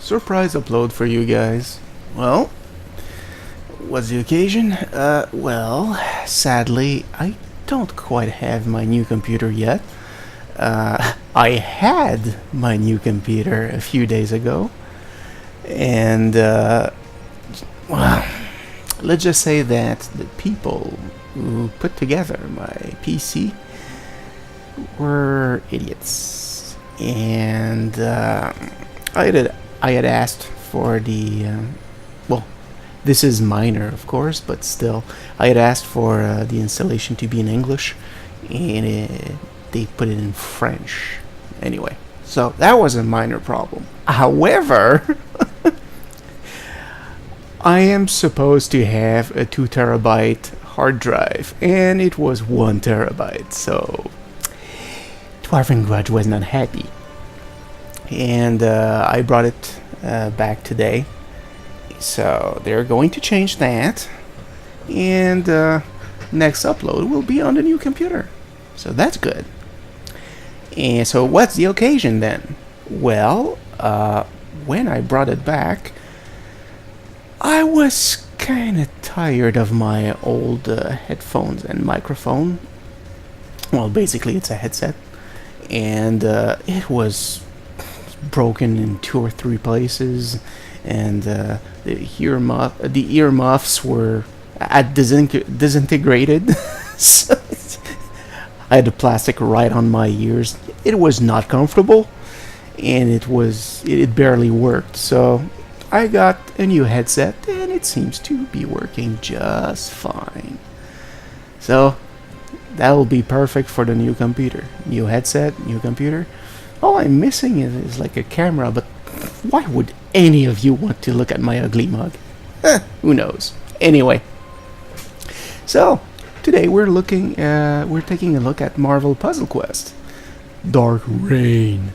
Surprise upload for you guys. Well, what's the occasion? Well, sadly, I don't quite have my new computer yet. I had my new computer a few days ago, and, well, let's just say that the people who put together my PC were idiots. And, I had asked for well, this is minor, of course, but still, I had asked for the installation to be in English, and they put it in French. Anyway, so that was a minor problem. However, I am supposed to have a 2 terabyte hard drive, and it was 1 terabyte, so Dwarven Grudge was not happy. And I brought it back today, so they're going to change that, and next upload will be on the new computer, so that's good. And so what's the occasion then? Well, when I brought it back, I was kind of tired of my old headphones and microphone. Well, basically it's a headset, and it was broken in 2 or 3 places, and the earmuffs were disintegrated. So I had the plastic right on my ears. It was not comfortable, and it barely worked. So I got a new headset, and it seems to be working just fine. So that will be perfect for the new computer. New headset, new computer. All I'm missing is like a camera, but why would any of you want to look at my ugly mug? Who knows? Anyway, so today we're taking a look at Marvel Puzzle Quest: Dark Reign.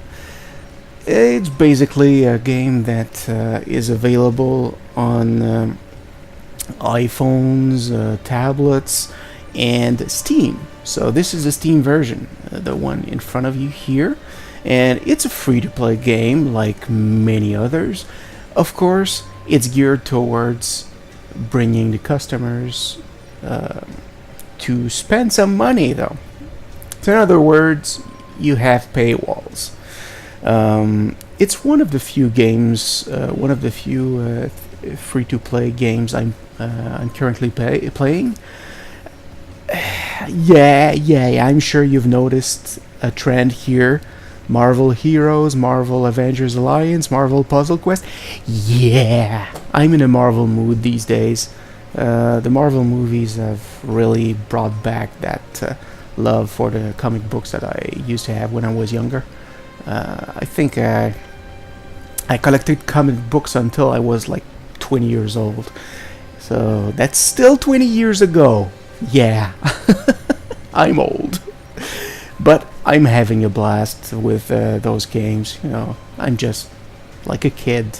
It's basically a game that is available on iPhones, tablets, and Steam. So this is the Steam version, the one in front of you here. And it's a free-to-play game like many others. Of course, it's geared towards bringing the customers to spend some money, though. So in other words, you have paywalls. It's one of the few games, free-to-play games I'm currently playing. Yeah, I'm sure you've noticed a trend here. Marvel Heroes, Marvel Avengers Alliance, Marvel Puzzle Quest. Yeah, I'm in a Marvel mood these days. The Marvel movies have really brought back that love for the comic books that I used to have when I was younger. I think I collected comic books until I was like 20 years old. So that's still 20 years ago. Yeah, I'm old. But I'm having a blast with those games. You know, I'm just like a kid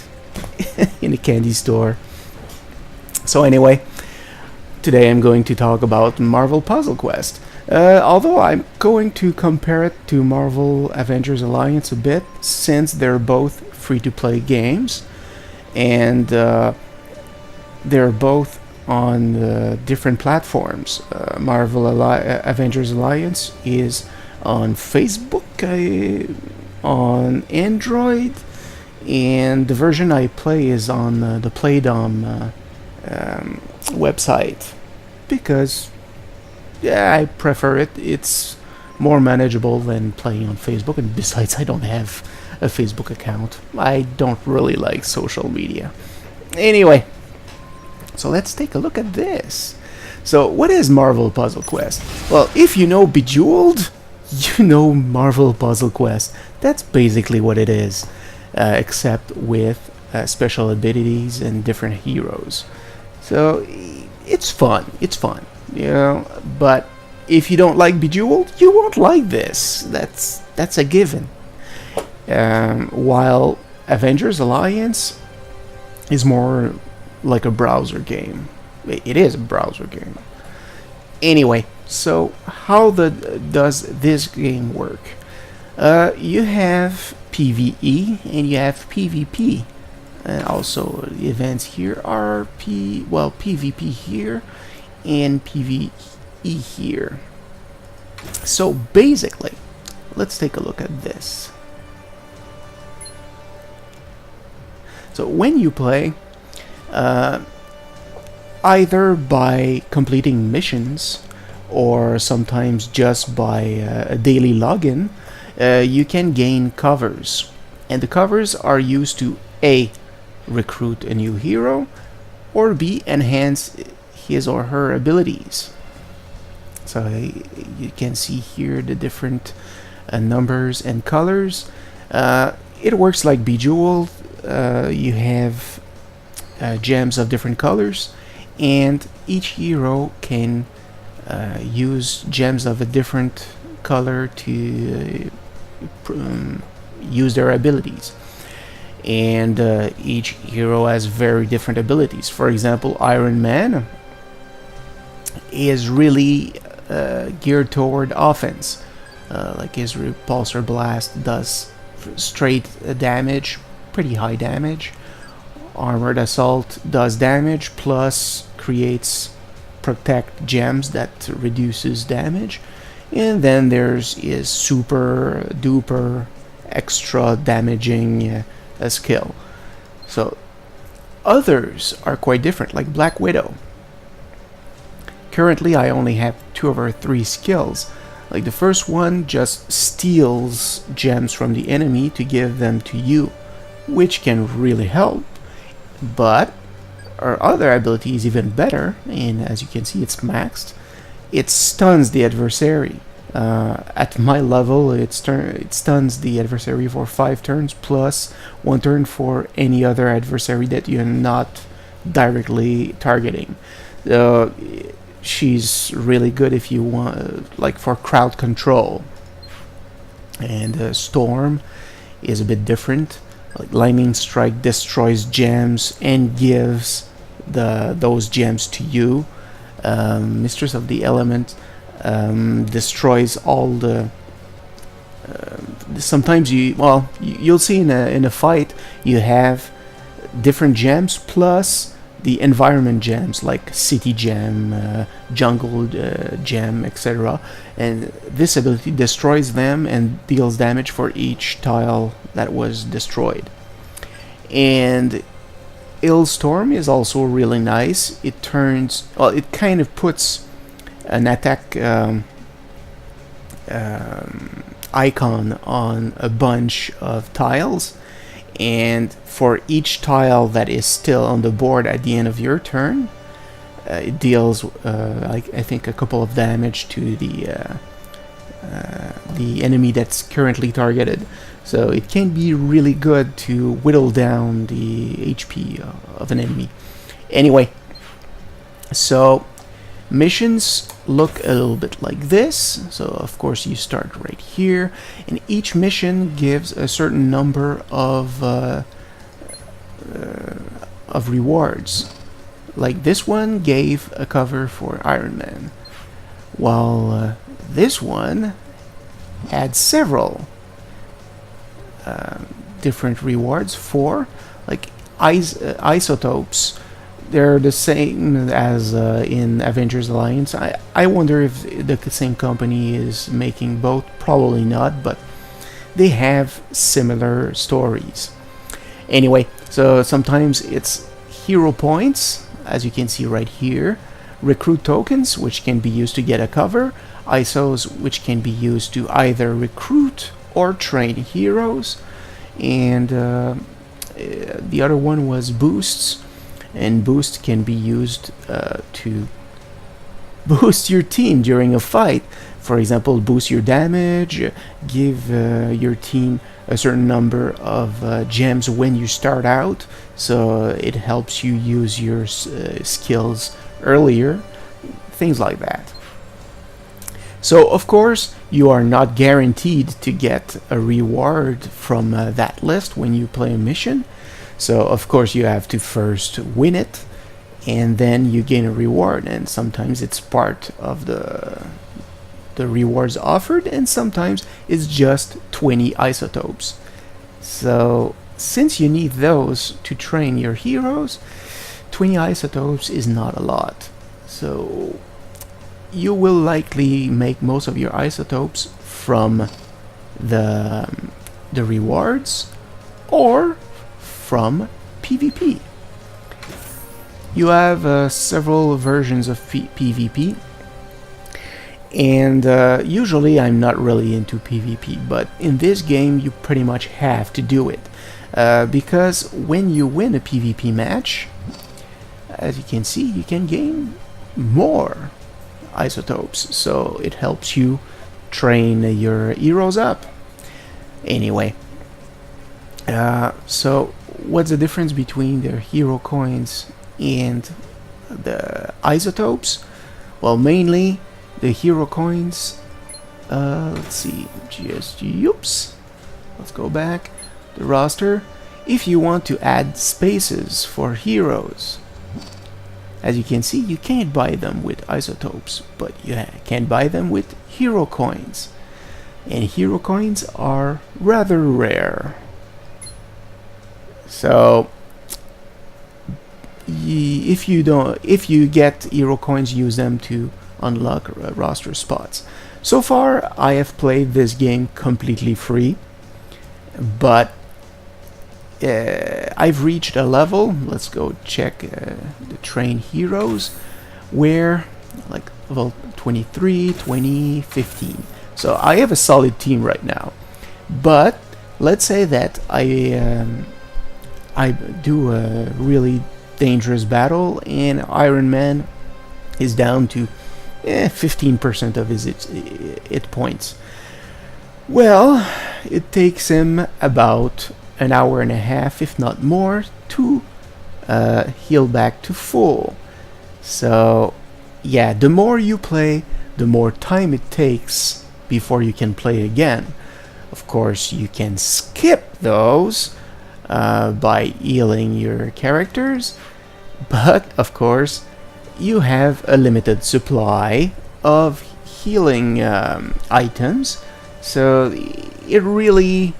in a candy store. So anyway, today I'm going to talk about Marvel Puzzle Quest. Although I'm going to compare it to Marvel Avengers Alliance a bit, since they're both free-to-play games, and they're both on different platforms. Marvel Avengers Alliance is on Facebook, on Android, and the version I play is on the Playdom website, because I prefer it. It's more manageable than playing on Facebook, and besides, I don't have a Facebook account. I don't really like social media. Anyway, so let's take a look at this. So what is Marvel Puzzle Quest? Well, if you know Bejeweled, you know Marvel Puzzle Quest. That's basically what it is, except with special abilities and different heroes. So it's fun. It's fun, you know. But if you don't like Bejeweled, you won't like this. That's a given. While Avengers Alliance is more like a browser game. It is a browser game. Anyway, so how does this game work? You have PvE and you have PvP. and also the events here are PvP here and PvE here. So basically, let's take a look at this. So when you play, either by completing missions or sometimes just by a daily login, you can gain covers. And the covers are used to A, recruit a new hero, or B, enhance his or her abilities. So you can see here the different numbers and colors. It works like Bejeweled. You have gems of different colors, and each hero can use gems of a different color to use their abilities. And each hero has very different abilities. For example, Iron Man is really geared toward offense. Like his repulsor blast does straight damage, pretty high damage. Armored assault does damage plus creates protect gems that reduces damage. And then there's his super duper extra damaging skill. So others are quite different, like Black Widow. Currently I only have 2 of her 3 skills. Like the first one just steals gems from the enemy to give them to you, which can really help. But our other ability is even better, and as you can see it's maxed. It stuns the adversary. At my level it stuns the adversary for 5 turns plus 1 turn for any other adversary that you're not directly targeting. She's really good if you want, like for crowd control. And Storm is a bit different. Like Lightning Strike destroys gems and gives those gems to you. Mistress of the Element destroys all the. Sometimes you'll see in a fight you have different gems plus the environment gems like city gem, jungle gem, etc. And this ability destroys them and deals damage for each tile that was destroyed. And Illstorm is also really nice. It kind of puts an attack icon on a bunch of tiles, and for each tile that is still on the board at the end of your turn, it deals I think a couple of damage to the enemy that's currently targeted. So it can be really good to whittle down the HP of an enemy. Anyway, so missions look a little bit like this. So of course you start right here, and each mission gives a certain number of rewards. Like this one gave a cover for Iron Man, while this one had several different rewards for, like isotopes. They're the same as in Avengers Alliance. I wonder if the same company is making both. Probably not, but they have similar stories. Anyway, so sometimes it's hero points, as you can see right here, recruit tokens, which can be used to get a cover, ISOs, which can be used to either recruit or train heroes, and the other one was boosts. And boost can be used to boost your team during a fight. For example, boost your damage, give your team a certain number of gems when you start out, so it helps you use your skills earlier, things like that. So of course you are not guaranteed to get a reward from that list when you play a mission. So of course you have to first win it, and then you gain a reward, and sometimes it's part of the rewards offered, and sometimes it's just 20 isotopes. So since you need those to train your heroes, 20 isotopes is not a lot. So you will likely make most of your isotopes from the rewards or from PvP. You have several versions of PvP, and usually I'm not really into PvP, but in this game you pretty much have to do it, because when you win a PvP match, as you can see, you can gain more isotopes, so it helps you train your heroes up. Anyway, so what's the difference between the hero coins and the isotopes? Well, mainly the hero coins, let's see, oops, let's go back, the roster. If you want to add spaces for heroes, as you can see, you can't buy them with isotopes, but you can buy them with hero coins. And hero coins are rather rare. So if you get hero coins, use them to unlock roster spots. So far I have played this game completely free, but I've reached a level, let's go check the train heroes, where like level 23, 20, 15. So I have a solid team right now. But let's say that I do a really dangerous battle and Iron Man is down to 15% of his hit points. Well, it takes him about an hour and a half, if not more, to heal back to full. So yeah, the more you play, the more time it takes before you can play again. Of course, you can skip those by healing your characters, but of course you have a limited supply of healing items, so it really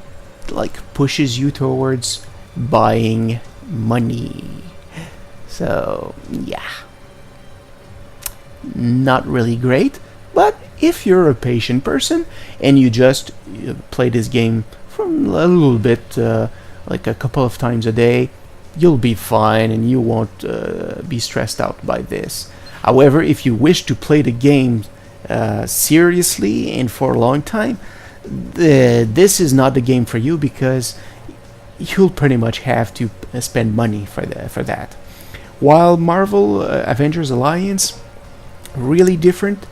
like pushes you towards buying money. So yeah, not really great, but if you're a patient person and you just play this game from a little bit, like a couple of times a day, you'll be fine and you won't be stressed out by this. However, if you wish to play the game seriously and for a long time, this is not the game for you, because you'll pretty much have to spend money for that. While Marvel Avengers Alliance, really different,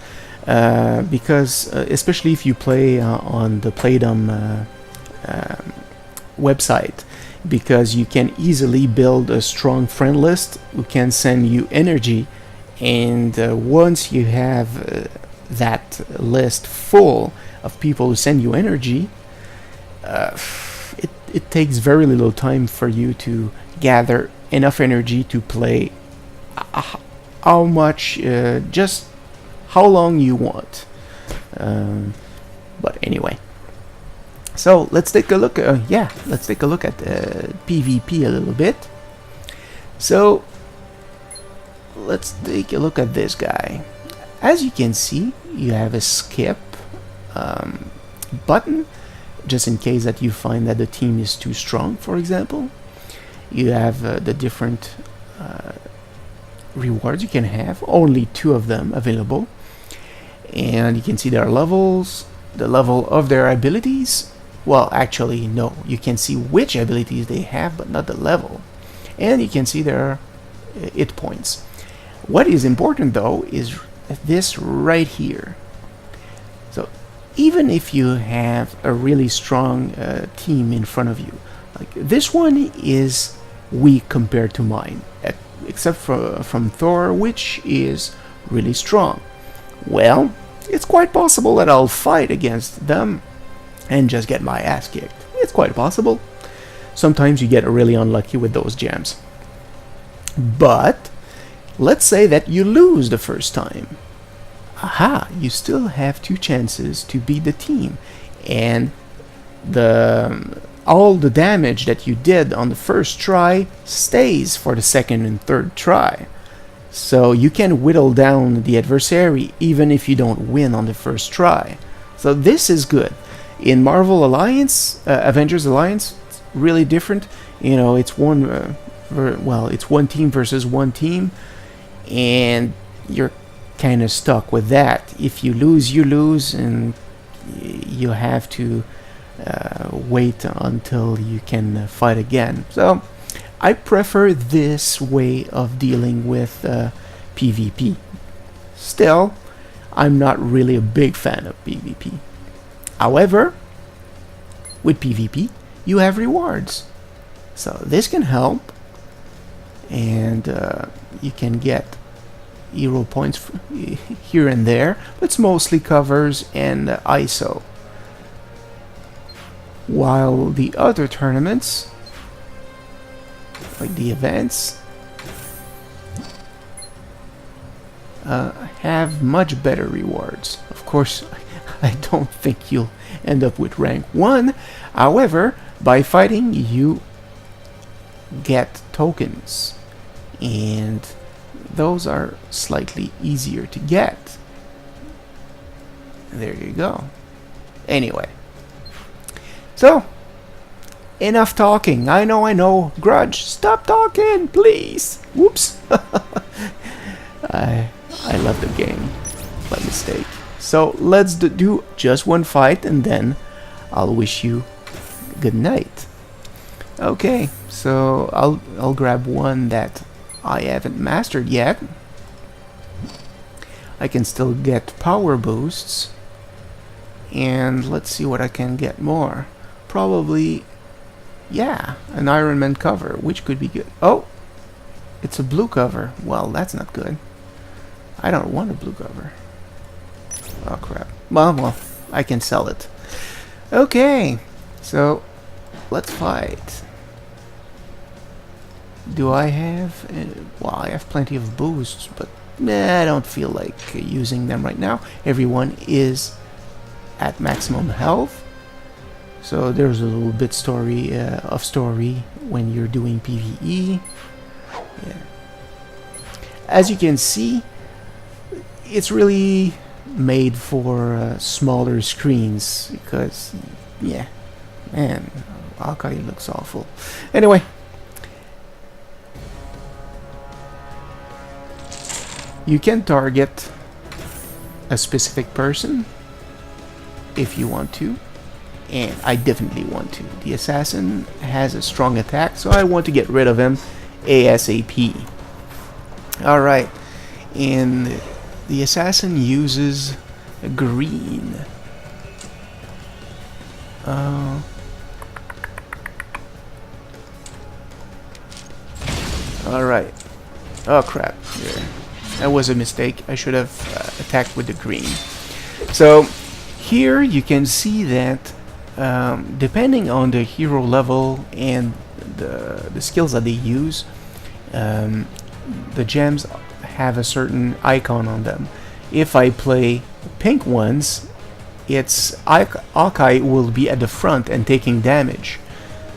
because especially if you play on the Playdom website, because you can easily build a strong friend list who can send you energy, and once you have that list full of people who send you energy, it takes very little time for you to gather enough energy to play how much, just how long you want. But anyway, so let's take a look. Let's take a look at PvP a little bit. So let's take a look at this guy. As you can see, you have a skip button, just in case that you find that the team is too strong, for example. You have the different rewards you can have, only 2 of them available, and you can see their levels, the level of their abilities. Well, actually no, you can see which abilities they have but not the level, and you can see their hit points. What is important though is this right here. So even if you have a really strong team in front of you, like this one is weak compared to mine, except from Thor, which is really strong. Well, it's quite possible that I'll fight against them and just get my ass kicked. It's quite possible. Sometimes you get really unlucky with those gems. But let's say that you lose the first time. Aha, you still have 2 chances to beat the team, and the all the damage that you did on the first try stays for the second and third try. So you can whittle down the adversary even if you don't win on the first try. So this is good. In Marvel Alliance, Avengers Alliance, it's really different. You know, it's it's one team versus one team, and you're kind of stuck with that. If you lose, you lose, and you have to wait until you can fight again. So I prefer this way of dealing with PvP. Still, I'm not really a big fan of PvP. However, with PvP, you have rewards. So this can help, and you can get hero points here and there, but it's mostly covers and ISO. While the other tournaments, like the events, have much better rewards. Of course, I don't think you'll end up with rank 1. However, by fighting, you get tokens, and those are slightly easier to get. There you go. Anyway, so enough talking. I know. Grudge, stop talking, please. Whoops. I love the game by mistake. So let's do just one fight, and then I'll wish you good night. Okay, so I'll grab one that I haven't mastered yet. I can still get power boosts, and let's see what I can get more. Probably, yeah, an Iron Man cover, which could be good. Oh, it's a blue cover. Well, that's not good. I don't want a blue cover. Oh crap. Well, I can sell it. Okay, so let's fight. Do I have... well, I have plenty of boosts, but I don't feel like using them right now. Everyone is at maximum health. So there's a little bit of story when you're doing PvE. Yeah. As you can see, it's really made for smaller screens because, yeah, man, Hawkeye looks awful. Anyway, you can target a specific person if you want to, and I definitely want to. The assassin has a strong attack, so I want to get rid of him ASAP. Alright, and the assassin uses green. Alright. Oh crap. Yeah. That was a mistake. I should have attacked with the green. So here you can see that depending on the hero level and the skills that they use, the gems have a certain icon on them. If I play pink ones, it's Hawkeye will be at the front and taking damage.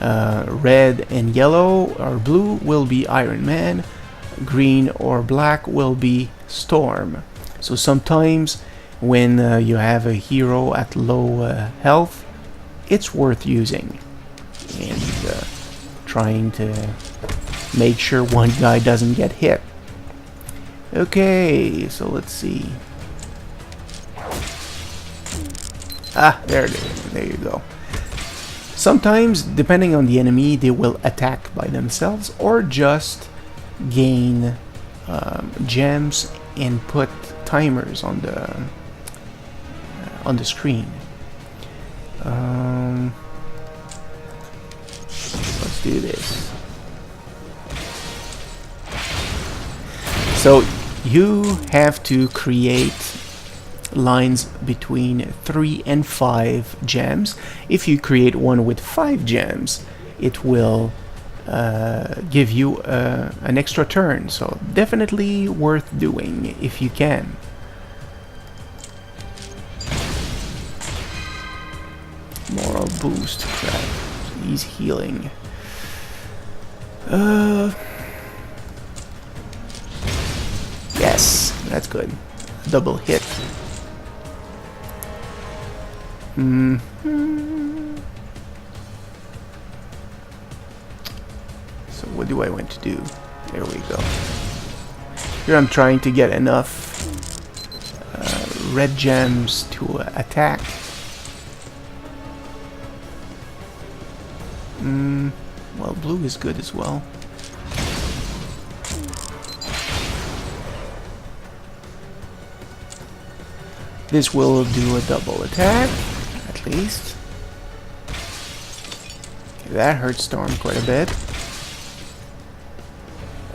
Red and yellow or blue will be Iron Man. Green or black will be Storm. So sometimes when you have a hero at low health, it's worth using and trying to make sure one guy doesn't get hit. Okay, so let's see. Ah, there it is. There you go. Sometimes, depending on the enemy, they will attack by themselves or just gain gems and put timers on the screen. Let's do this. So you have to create lines between 3 and 5 gems. If you create one with 5 gems, it will give you an extra turn. So definitely worth doing if you can. Moral boost, crap. he's healing. Yes, that's good. Double hit. So what do I want to do? There we go. Here I'm trying to get enough red gems to attack. Well, blue is good as well. This will do a double attack, at least. Okay, that hurts Storm quite a bit.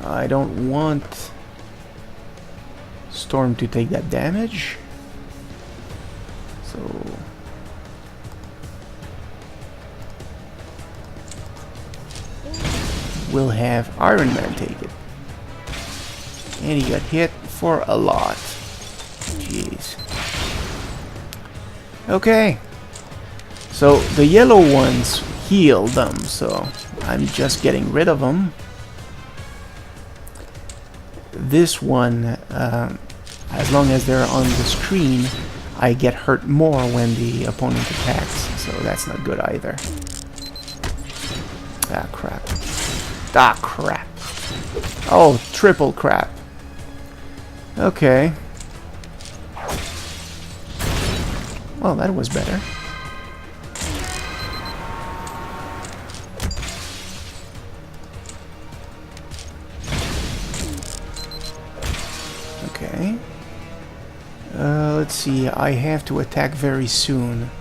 I don't want Storm to take that damage. So we'll have Iron Man take it. And he got hit for a lot. Jeez. Okay. So the yellow ones heal them, so I'm just getting rid of them. This one, as long as they're on the screen, I get hurt more when the opponent attacks, so that's not good either. Ah, crap. Ah, crap. Oh, triple crap. Okay. Well, that was better. Okay. Let's see, I have to attack very soon.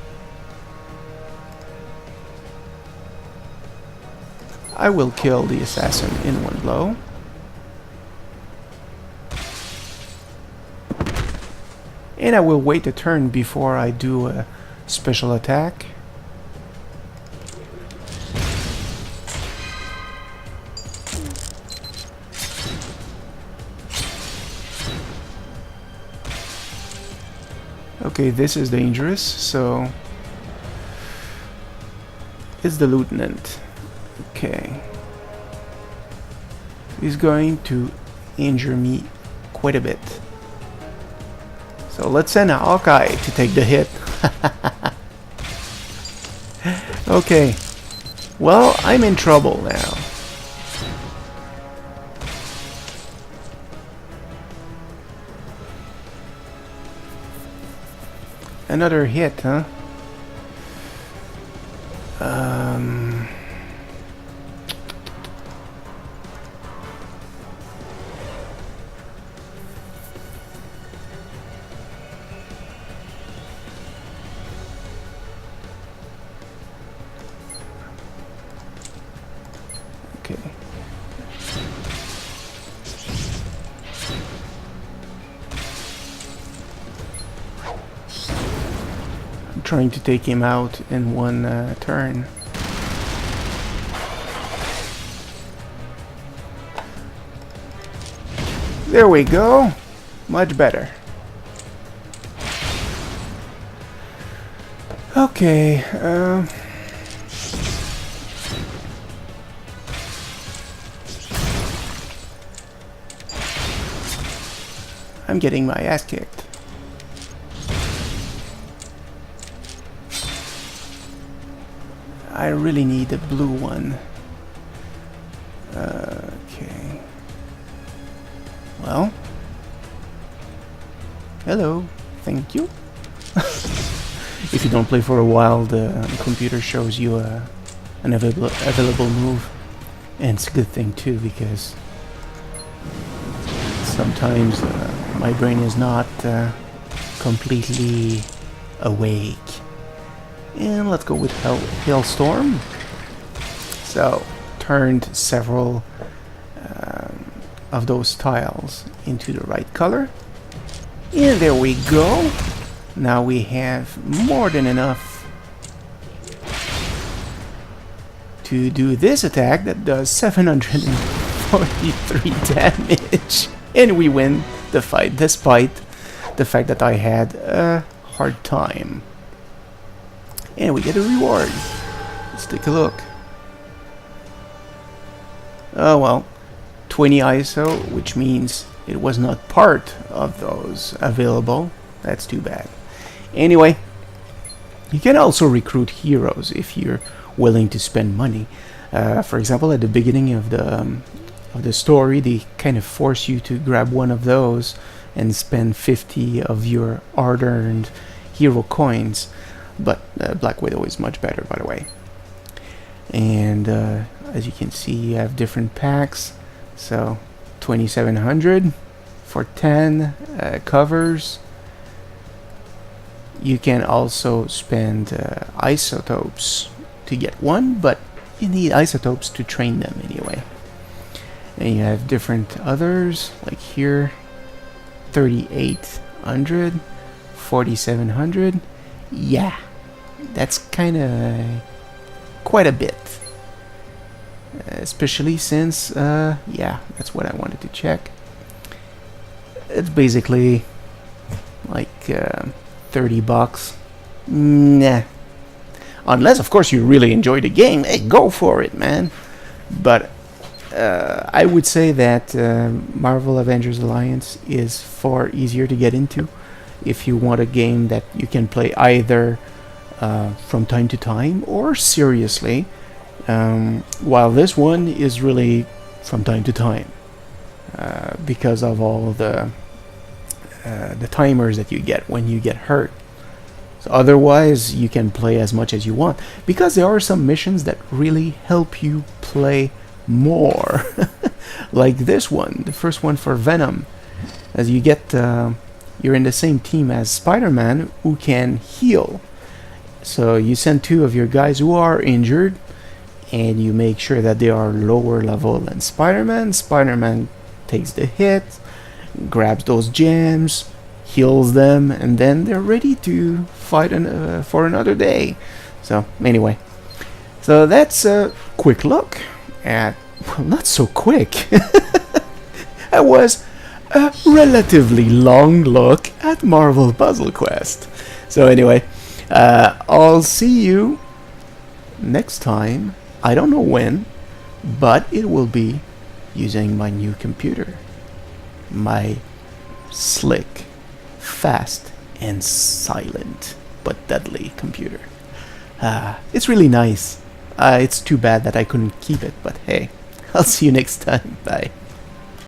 I will kill the assassin in one blow. And I will wait a turn before I do a special attack. Okay, this is dangerous, so it's the lieutenant. Okay. He's going to injure me quite a bit. So let's send Hawkeye to take the hit. Okay. Well, I'm in trouble now. Another hit, huh? Okay. I'm trying to take him out in one turn. There we go. Much better. Okay. I'm getting my ass kicked. I really need a blue one. Okay. Well. Hello. Thank you. If you don't play for a while, the computer shows you an available move. And it's a good thing too, because sometimes my brain is not completely awake. And let's go with Hailstorm. So, turned several of those tiles into the right color. And there we go. Now we have more than enough to do this attack that does 743 damage. And we win the fight, despite the fact that I had a hard time. And we get a reward. Let's take a look. Oh well, 20 ISO, which means it was not part of those available. That's too bad. Anyway, you can also recruit heroes if you're willing to spend money. For example, at the beginning of the story, they kind of force you to grab one of those and spend 50 of your hard-earned hero coins. But Black Widow is much better, by the way. And as you can see, you have different packs. So 2,700 for 10 covers. You can also spend isotopes to get one, but you need isotopes to train them anyway. And you have different others, like here, 3,800, 4,700. Yeah, that's kind of quite a bit. Especially since, yeah, that's what I wanted to check. It's basically like 30 bucks. Nah. Unless, of course, you really enjoy the game. Hey, go for it, man. But I would say that Marvel Avengers Alliance is far easier to get into if you want a game that you can play either from time to time or seriously. While this one is really from time to time because of all the timers that you get when you get hurt. So otherwise, you can play as much as you want because there are some missions that really help you play more. Like this one, the first one for Venom. As you get, you're in the same team as Spider-Man who can heal. So you send two of your guys who are injured and you make sure that they are lower level than Spider-Man. Spider-Man takes the hit, grabs those gems, heals them, and then they're ready to fight for another day. So anyway, so that's a quick look at, well, not so quick. That was a relatively long look at Marvel Puzzle Quest. So anyway, I'll see you next time. I don't know when, but it will be using my new computer. My slick, fast, and silent, but deadly computer. It's really nice. It's too bad that I couldn't keep it, but hey, I'll see you next time. Bye.